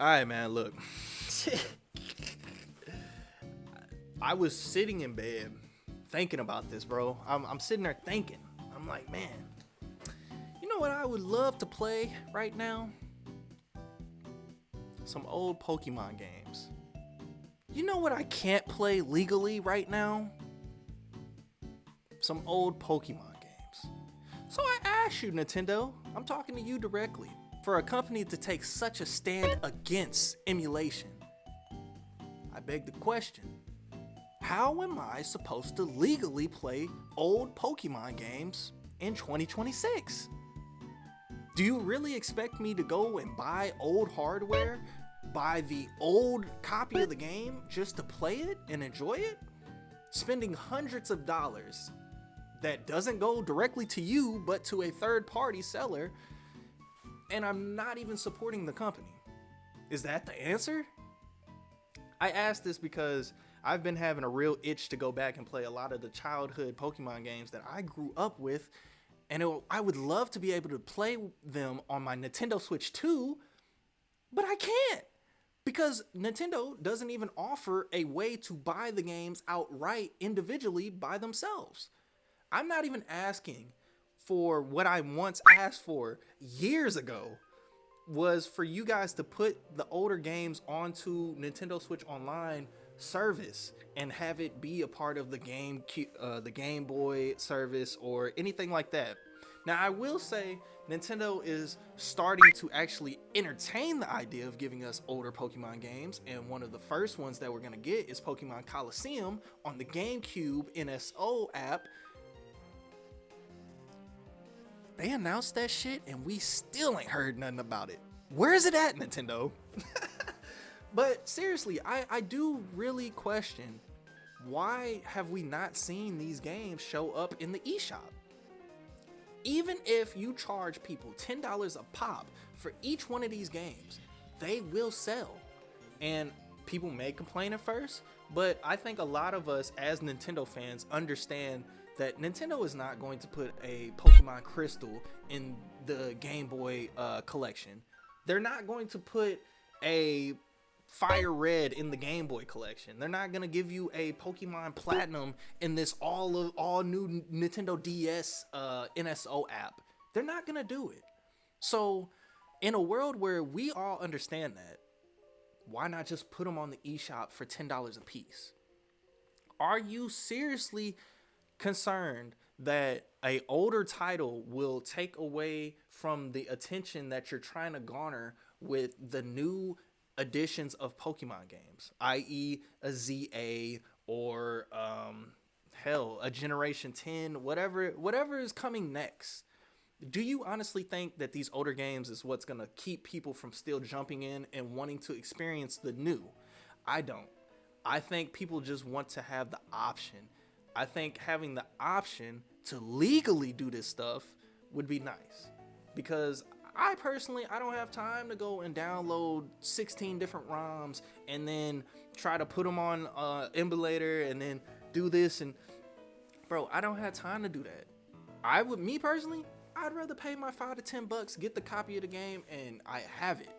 All right, man, look. I was sitting in bed thinking about this, bro. I'm sitting there thinking. I'm like, man, you know what I would love to play right now? Some old Pokemon games. You know what I can't play legally right now? Some old Pokemon games. So I asked you, Nintendo, I'm talking to you directly, for a company to take such a stand against emulation. I beg the question, how am I supposed to legally play old Pokemon games in 2026? Do you really expect me to go and buy old hardware, buy the old copy of the game just to play it and enjoy it? Spending hundreds of dollars that doesn't go directly to you but to a third-party seller, and I'm not even supporting the company. Is that the answer? I asked this because I've been having a real itch to go back and play a lot of the childhood Pokemon games that I grew up with, and I would love to be able to play them on my Nintendo Switch 2, but I can't because Nintendo doesn't even offer a way to buy the games outright individually by themselves. I'm not even asking for what I once asked for years ago, was for you guys to put the older games onto Nintendo Switch Online service and have it be a part of the Game Boy service or anything like that. Now, I will say Nintendo is starting to actually entertain the idea of giving us older Pokemon games, and one of the first ones that we're going to get is Pokemon Coliseum on the GameCube NSO app. They announced that shit and we still ain't heard nothing about it. Where is it at, Nintendo? But seriously, I do really question, why have we not seen these games show up in the eShop? Even if you charge people $10 a pop for each one of these games, they will sell. And people may complain at first, but I think a lot of us as Nintendo fans understand that Nintendo is not going to put a Pokemon Crystal in the Game Boy collection. They're not going to put a Fire Red in the Game Boy collection. They're not going to give you a Pokemon Platinum in this all new Nintendo DS NSO app. They're not going to do it. So in a world where we all understand that, why not just put them on the eShop for $10 a piece? Are you seriously concerned that a older title will take away from the attention that you're trying to garner with the new editions of Pokemon games, i.e. a ZA or a Generation 10, whatever is coming next? Do you honestly think that these older games is what's going to keep people from still jumping in and wanting to experience the new? I don't. I think people just want to have the option. I think having the option to legally do this stuff would be nice, because I personally, I don't have time to go and download 16 different ROMs and then try to put them on emulator and then do this. And bro, I don't have time to do that. Me personally, I'd rather pay my $5 to $10, get the copy of the game, and I have it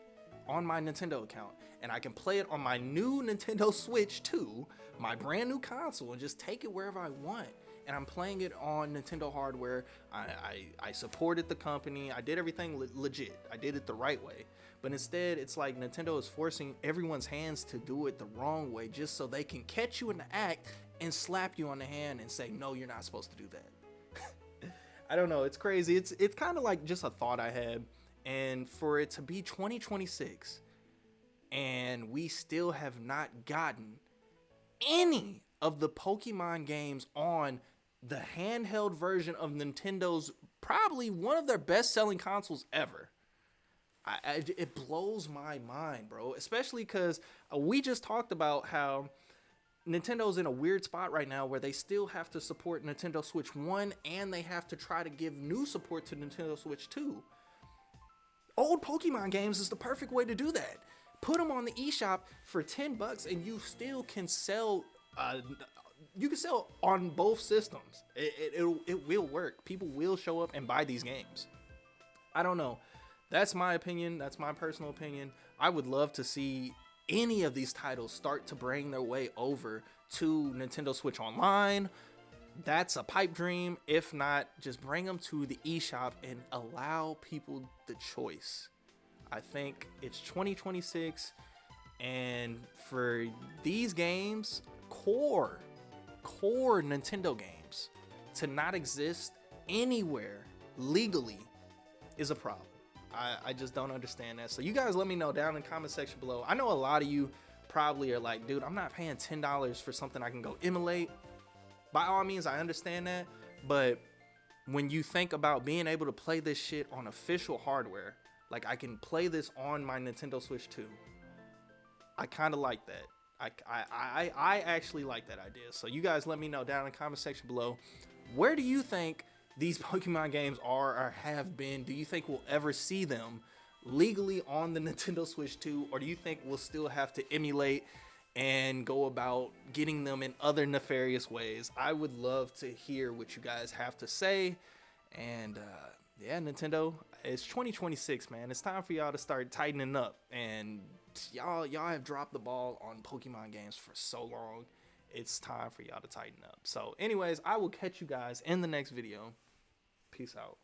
on my Nintendo account, and I can play it on my new Nintendo Switch 2, my brand new console, and just take it wherever I want. And I'm playing it on Nintendo hardware. I supported the company. I did everything legit. I did it the right way. But instead, it's like Nintendo is forcing everyone's hands to do it the wrong way just so they can catch you in the act and slap you on the hand and say, no, you're not supposed to do that. I don't know. It's crazy. It's kind of like just a thought I had. And for it to be 2026 and we still have not gotten any of the Pokemon games on the handheld version of Nintendo's probably one of their best-selling consoles ever. It blows my mind, bro. Especially because we just talked about how Nintendo's in a weird spot right now where they still have to support Nintendo Switch 1 and they have to try to give new support to Nintendo Switch 2. Old Pokemon games is the perfect way to do that. Put them on the eShop for $10 and you still can sell. You can sell on both systems. It will work. People will show up and buy these games. I don't know. That's my opinion. That's my personal opinion. I would love to see any of these titles start to bring their way over to Nintendo Switch Online. That's a pipe dream. If not, just bring them to the eShop and allow people the choice. I think it's 2026, and for these games, core Nintendo games, to not exist anywhere legally is a problem. I just don't understand that. So you guys let me know down in the comment section below. I know a lot of you probably are like, dude, I'm not paying $10 for something I can go emulate. By all means, I understand that, but when you think about being able to play this shit on official hardware, like I can play this on my Nintendo Switch 2, I kind of like that. I actually like that idea. So you guys let me know down in the comment section below, where do you think these Pokemon games are or have been? Do you think we'll ever see them legally on the Nintendo Switch 2, or do you think we'll still have to emulate and go about getting them in other nefarious ways? I would love to hear what you guys have to say. And yeah, Nintendo, it's 2026, man. It's time for y'all to start tightening up. And y'all have dropped the ball on Pokemon games for so long. It's time for y'all to tighten up. So anyways, I will catch you guys in the next video. Peace out.